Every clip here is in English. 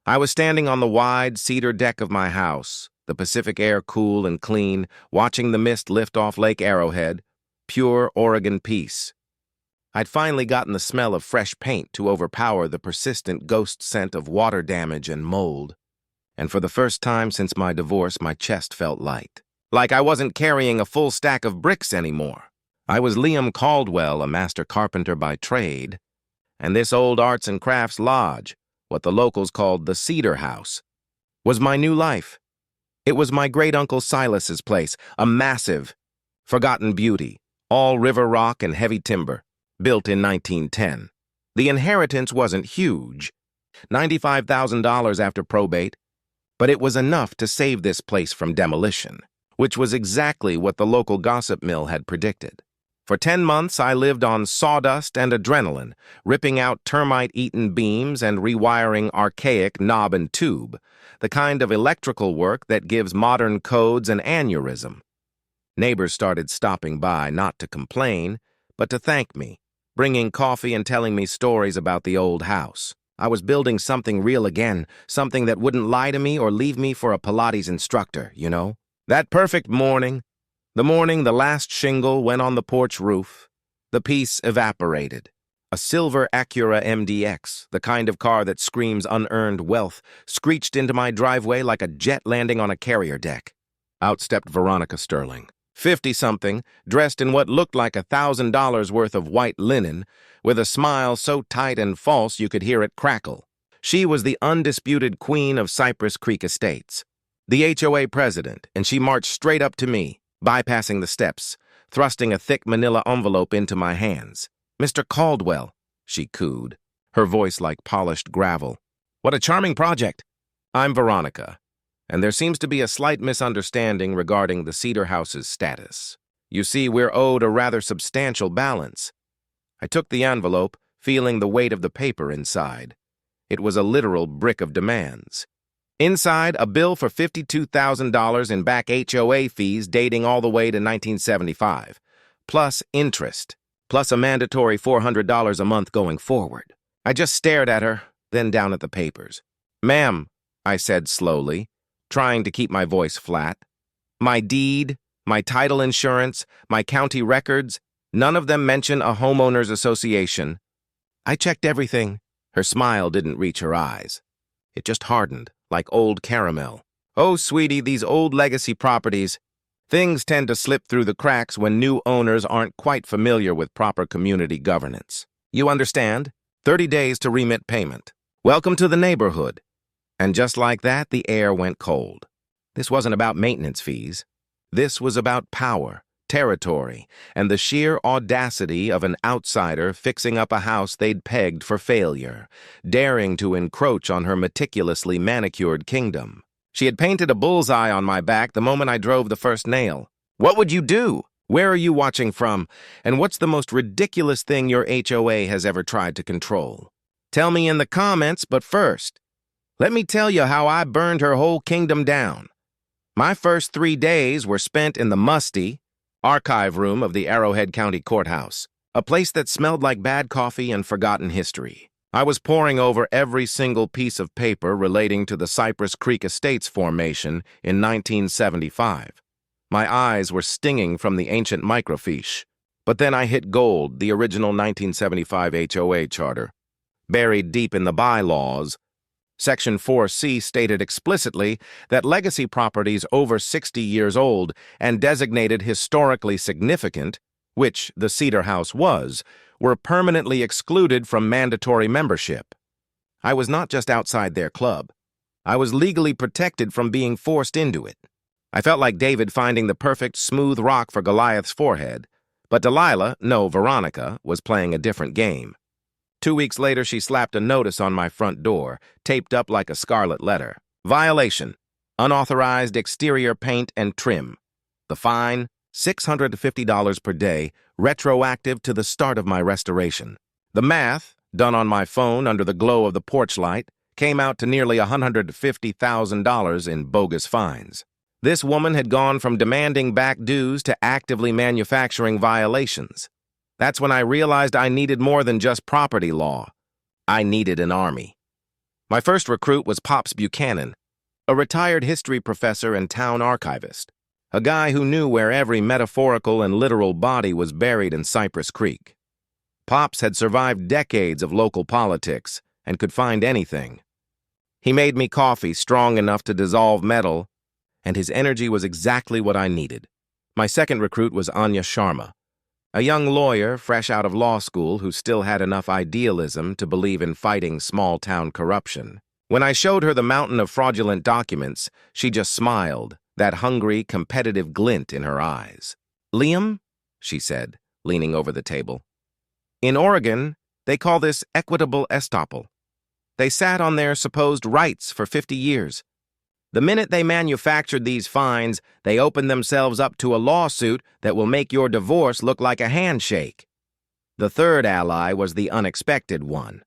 I was standing on the wide cedar deck of my house, the Pacific air cool and clean, watching the mist lift off Lake Arrowhead, pure Oregon peace. I'd finally gotten the smell of fresh paint to overpower the persistent ghost scent of water damage and mold. And for the first time since my divorce, my chest felt light. Like I wasn't carrying a full stack of bricks anymore. I was Liam Caldwell, a master carpenter by trade, and this old arts and crafts lodge, what the locals called the Cedar House, was my new life. It was my great-uncle Silas's place, a massive, forgotten beauty, all river rock and heavy timber, built in 1910. The inheritance wasn't huge, $95,000 after probate, but it was enough to save this place from demolition, which was exactly what the local gossip mill had predicted. For 10 months, I lived on sawdust and adrenaline, ripping out termite-eaten beams and rewiring archaic knob and tube, the kind of electrical work that gives modern codes an aneurysm. Neighbors started stopping by not to complain, but to thank me, bringing coffee and telling me stories about the old house. I was building something real again, something that wouldn't lie to me or leave me for a Pilates instructor, you know? That perfect morning, the morning the last shingle went on the porch roof, the peace evaporated. A silver Acura MDX, the kind of car that screams unearned wealth, screeched into my driveway like a jet landing on a carrier deck. Out stepped Veronica Sterling, 50-something, dressed in what looked like $1,000 worth of white linen, with a smile so tight and false you could hear it crackle. She was the undisputed queen of Cypress Creek Estates, the HOA president, and she marched straight up to me, bypassing the steps, thrusting a thick manila envelope into my hands. "Mr. Caldwell," she cooed, her voice like polished gravel. "What a charming project." "I'm Veronica, and there seems to be a slight misunderstanding regarding the Cedar House's status. You see, we're owed a rather substantial balance." I took the envelope, feeling the weight of the paper inside. It was a literal brick of demands. Inside, a bill for $52,000 in back HOA fees dating all the way to 1975, plus interest, plus a mandatory $400 a month going forward. I just stared at her, then down at the papers. "Ma'am," I said slowly, trying to keep my voice flat, "my deed, my title insurance, my county records, none of them mention a homeowners association." I checked everything. Her smile didn't reach her eyes. It just hardened, like old caramel. "Oh, sweetie, these old legacy properties. Things tend to slip through the cracks when new owners aren't quite familiar with proper community governance. You understand? 30 days to remit payment. Welcome to the neighborhood." And just like that, the air went cold. This wasn't about maintenance fees. This was about power, territory, and the sheer audacity of an outsider fixing up a house they'd pegged for failure, daring to encroach on her meticulously manicured kingdom. She had painted a bullseye on my back the moment I drove the first nail. "What would you do? Where are you watching from? And what's the most ridiculous thing your HOA has ever tried to control? Tell me in the comments, but first, let me tell you how I burned her whole kingdom down. My first 3 days were spent in the musty archive room of the Arrowhead County Courthouse, a place that smelled like bad coffee and forgotten history. I was poring over every single piece of paper relating to the Cypress Creek Estates formation in 1975. My eyes were stinging from the ancient microfiche. But then I hit gold, the original 1975 HOA charter. Buried deep in the bylaws, Section 4C stated explicitly that legacy properties over 60 years old and designated historically significant, which the Cedar House was, were permanently excluded from mandatory membership. I was not just outside their club. I was legally protected from being forced into it. I felt like David finding the perfect smooth rock for Goliath's forehead, but Delilah, no, Veronica, was playing a different game. 2 weeks later, she slapped a notice on my front door, taped up like a scarlet letter. "Violation. Unauthorized exterior paint and trim. The fine, $650 per day, retroactive to the start of my restoration." The math, done on my phone under the glow of the porch light, came out to nearly $150,000 in bogus fines. This woman had gone from demanding back dues to actively manufacturing violations. That's when I realized I needed more than just property law. I needed an army. My first recruit was Pops Buchanan, a retired history professor and town archivist, a guy who knew where every metaphorical and literal body was buried in Cypress Creek. Pops had survived decades of local politics and could find anything. He made me coffee strong enough to dissolve metal, and his energy was exactly what I needed. My second recruit was Anya Sharma, a young lawyer fresh out of law school who still had enough idealism to believe in fighting small-town corruption. When I showed her the mountain of fraudulent documents, she just smiled, that hungry, competitive glint in her eyes. "Liam," she said, leaning over the table, "in Oregon, they call this equitable estoppel. They sat on their supposed rights for 50 years. The minute they manufactured these fines, they opened themselves up to a lawsuit that will make your divorce look like a handshake." The third ally was the unexpected one.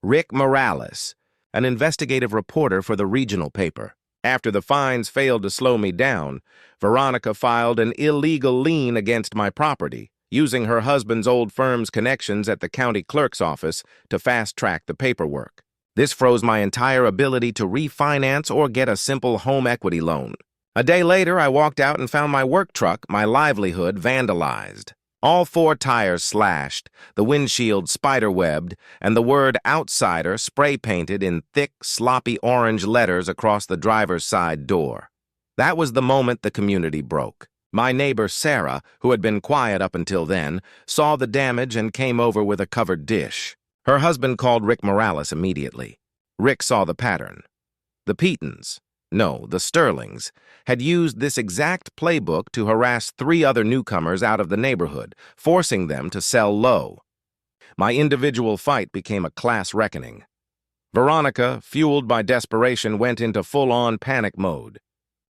Rick Morales, an investigative reporter for the regional paper. After the fines failed to slow me down, Veronica filed an illegal lien against my property, using her husband's old firm's connections at the county clerk's office to fast-track the paperwork. This froze my entire ability to refinance or get a simple home equity loan. A day later, I walked out and found my work truck, my livelihood, vandalized. All 4 tires slashed, the windshield spiderwebbed, and the word outsider spray-painted in thick, sloppy orange letters across the driver's side door. That was the moment the community broke. My neighbor, Sarah, who had been quiet up until then, saw the damage and came over with a covered dish. Her husband called Rick Morales immediately. Rick saw the pattern. The Petons, no, the Sterlings, had used this exact playbook to harass 3 other newcomers out of the neighborhood, forcing them to sell low. My individual fight became a class reckoning. Veronica, fueled by desperation, went into full-on panic mode.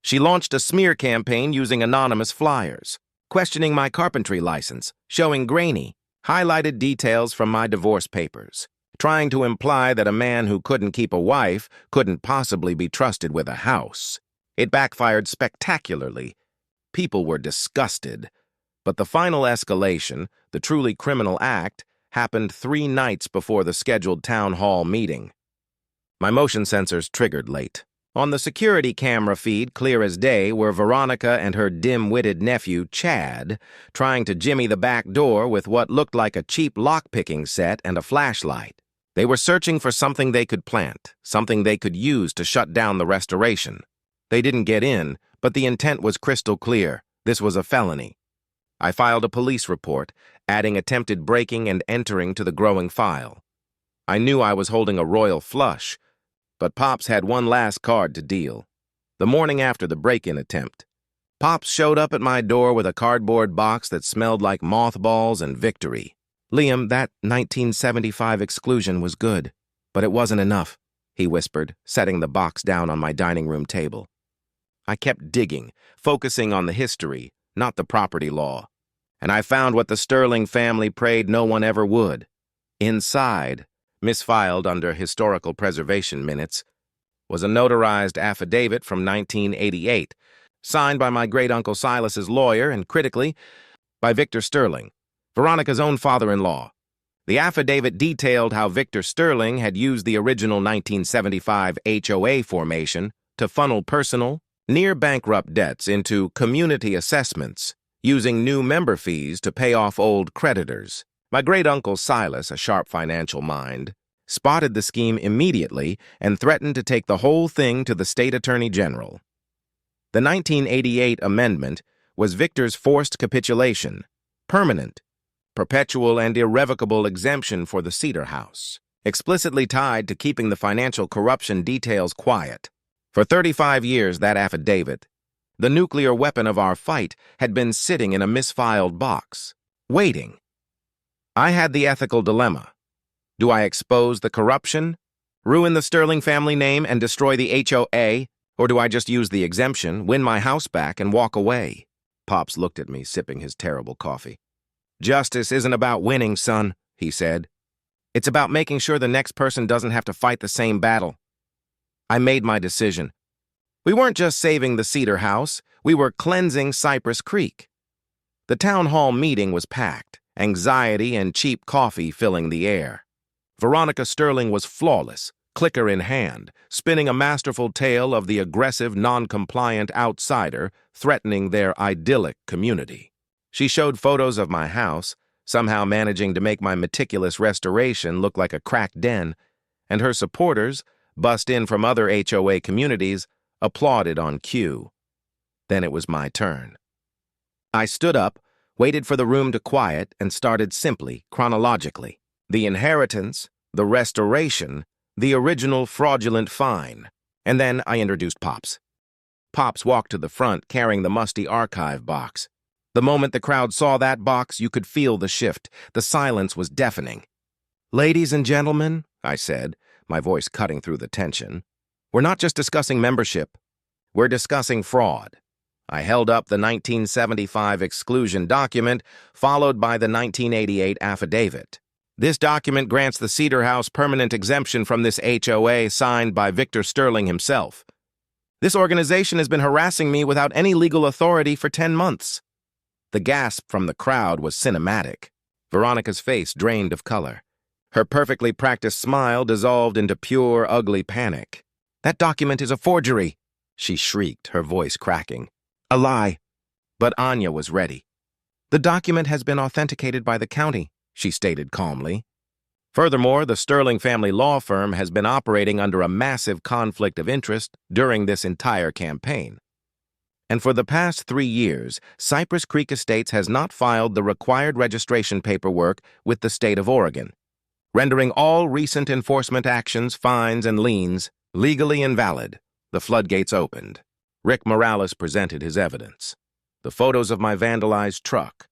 She launched a smear campaign using anonymous flyers, questioning my carpentry license, showing grainy, highlighted details from my divorce papers, trying to imply that a man who couldn't keep a wife couldn't possibly be trusted with a house. It backfired spectacularly. People were disgusted. But the final escalation, the truly criminal act, happened 3 nights before the scheduled town hall meeting. My motion sensors triggered late. On the security camera feed, clear as day, were Veronica and her dim-witted nephew, Chad, trying to jimmy the back door with what looked like a cheap lock-picking set and a flashlight. They were searching for something they could plant, something they could use to shut down the restoration. They didn't get in, but the intent was crystal clear. This was a felony. I filed a police report, adding attempted breaking and entering to the growing file. I knew I was holding a royal flush, but Pops had one last card to deal. The morning after the break-in attempt, Pops showed up at my door with a cardboard box that smelled like mothballs and victory. "Liam, that 1975 exclusion was good, but it wasn't enough," he whispered, setting the box down on my dining room table. I kept digging, focusing on the history, not the property law, and I found what the Sterling family prayed no one ever would. Inside, misfiled under historical preservation minutes, was a notarized affidavit from 1988, signed by my great-uncle Silas's lawyer and, critically, by Victor Sterling, Veronica's own father-in-law. The affidavit detailed how Victor Sterling had used the original 1975 HOA formation to funnel personal, near-bankrupt debts into community assessments, using new member fees to pay off old creditors. My great-uncle Silas, a sharp financial mind, spotted the scheme immediately and threatened to take the whole thing to the state attorney general. The 1988 amendment was Victor's forced capitulation, permanent, perpetual and irrevocable exemption for the Cedar House, explicitly tied to keeping the financial corruption details quiet. For 35 years, that affidavit, the nuclear weapon of our fight, had been sitting in a misfiled box, waiting. I had the ethical dilemma. Do I expose the corruption, ruin the Sterling family name, and destroy the HOA, or do I just use the exemption, win my house back, and walk away? Pops looked at me, sipping his terrible coffee. "Justice isn't about winning, son," he said. "It's about making sure the next person doesn't have to fight the same battle." I made my decision. We weren't just saving the Cedar House, we were cleansing Cypress Creek. The town hall meeting was packed, anxiety and cheap coffee filling the air. Veronica Sterling was flawless, clicker in hand, spinning a masterful tale of the aggressive, non-compliant outsider threatening their idyllic community. She showed photos of my house, somehow managing to make my meticulous restoration look like a cracked den, and her supporters, bussed in from other HOA communities, applauded on cue. Then it was my turn. I stood up, waited for the room to quiet, and started simply, chronologically. The inheritance, the restoration, the original fraudulent fine. And then I introduced Pops. Pops walked to the front, carrying the musty archive box. The moment the crowd saw that box, you could feel the shift. The silence was deafening. "Ladies and gentlemen," I said, my voice cutting through the tension, "we're not just discussing membership. We're discussing fraud." I held up the 1975 exclusion document, followed by the 1988 affidavit. "This document grants the Cedar House permanent exemption from this HOA, signed by Victor Sterling himself. This organization has been harassing me without any legal authority for 10 months. The gasp from the crowd was cinematic. Veronica's face drained of color. Her perfectly practiced smile dissolved into pure, ugly panic. "That document is a forgery," she shrieked, her voice cracking. "A lie." But Anya was ready. "The document has been authenticated by the county," she stated calmly. "Furthermore, the Sterling family law firm has been operating under a massive conflict of interest during this entire campaign. And for the past 3 years, Cypress Creek Estates has not filed the required registration paperwork with the state of Oregon, rendering all recent enforcement actions, fines, and liens legally invalid." The floodgates opened. Rick Morales presented his evidence. The photos of my vandalized truck,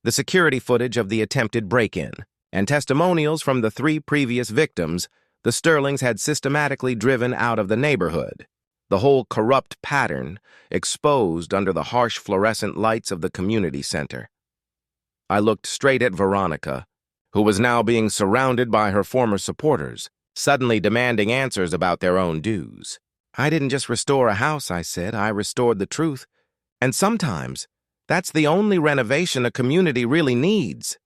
the security footage of the attempted break-in, and testimonials from the 3 previous victims the Sterlings had systematically driven out of the neighborhood. The whole corrupt pattern exposed under the harsh fluorescent lights of the community center. I looked straight at Veronica, who was now being surrounded by her former supporters, suddenly demanding answers about their own dues. "I didn't just restore a house," I said. "I restored the truth. And sometimes, that's the only renovation a community really needs."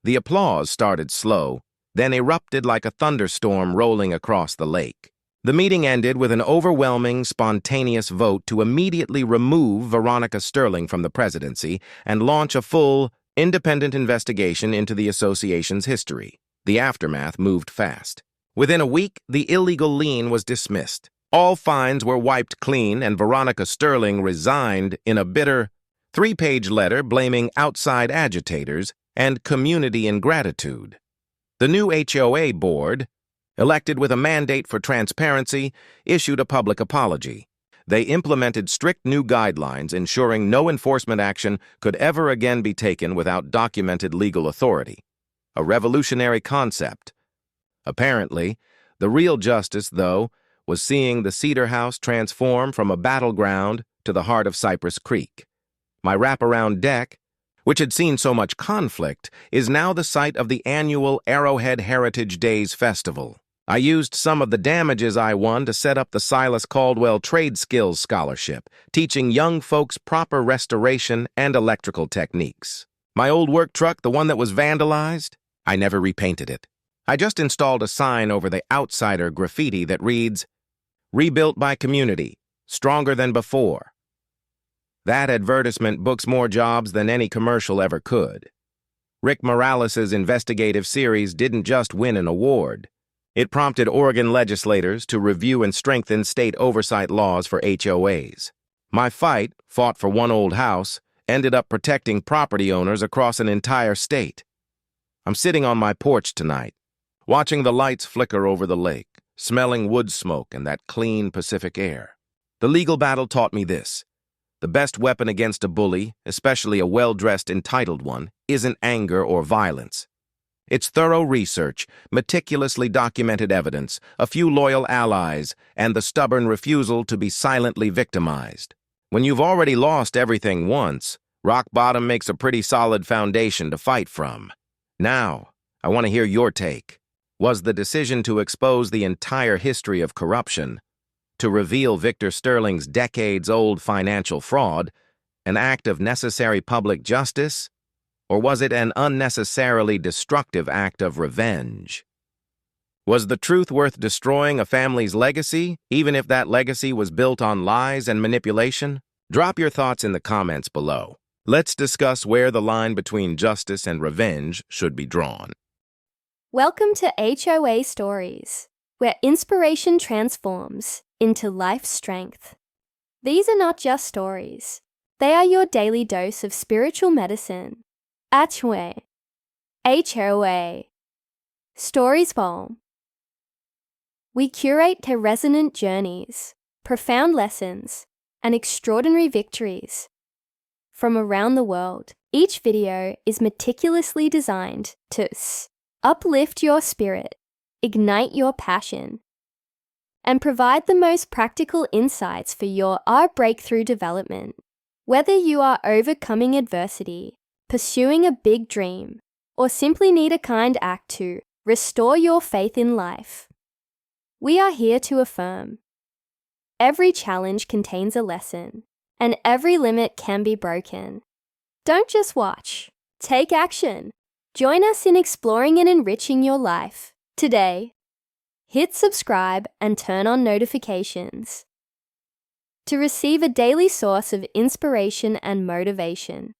The applause started slow, then erupted like a thunderstorm rolling across the lake. The meeting ended with an overwhelming, spontaneous vote to immediately remove Veronica Sterling from the presidency and launch a full, independent investigation into the association's history. The aftermath moved fast. Within a week, the illegal lien was dismissed. All fines were wiped clean, and Veronica Sterling resigned in a bitter 3-page letter blaming outside agitators and community ingratitude. The new HOA board, elected with a mandate for transparency, issued a public apology. They implemented strict new guidelines ensuring no enforcement action could ever again be taken without documented legal authority. A revolutionary concept. Apparently, the real justice, though, was seeing the Cedar House transform from a battleground to the heart of Cypress Creek. My wraparound deck, which had seen so much conflict, is now the site of the annual Arrowhead Heritage Days Festival. I used some of the damages I won to set up the Silas Caldwell Trade Skills Scholarship, teaching young folks proper restoration and electrical techniques. My old work truck, the one that was vandalized, I never repainted it. I just installed a sign over the outsider graffiti that reads, "Rebuilt by community, stronger than before." That advertisement books more jobs than any commercial ever could. Rick Morales' investigative series didn't just win an award. It prompted Oregon legislators to review and strengthen state oversight laws for HOAs. My fight, fought for one old house, ended up protecting property owners across an entire state. I'm sitting on my porch tonight, watching the lights flicker over the lake, smelling wood smoke and that clean Pacific air. The legal battle taught me this. The best weapon against a bully, especially a well-dressed, entitled one, isn't anger or violence. It's thorough research, meticulously documented evidence, a few loyal allies, and the stubborn refusal to be silently victimized. When you've already lost everything once, rock bottom makes a pretty solid foundation to fight from. Now, I want to hear your take. Was the decision to expose the entire history of corruption, to reveal Victor Sterling's decades-old financial fraud, an act of necessary public justice? Or was it an unnecessarily destructive act of revenge? Was the truth worth destroying a family's legacy, even if that legacy was built on lies and manipulation? Drop your thoughts in the comments below. Let's discuss where the line between justice and revenge should be drawn. Welcome to HOA Stories, where inspiration transforms into life strength. These are not just stories. They are your daily dose of spiritual medicine. HOA. HOA. Stories Bowl. We curate their resonant journeys, profound lessons, and extraordinary victories from around the world. Each video is meticulously designed to uplift your spirit, ignite your passion, and provide the most practical insights for your breakthrough development. Whether you are overcoming adversity, pursuing a big dream, or simply need a kind act to restore your faith in life, we are here to affirm. Every challenge contains a lesson, and every limit can be broken. Don't just watch, take action. Join us in exploring and enriching your life. Today, hit subscribe and turn on notifications to receive a daily source of inspiration and motivation.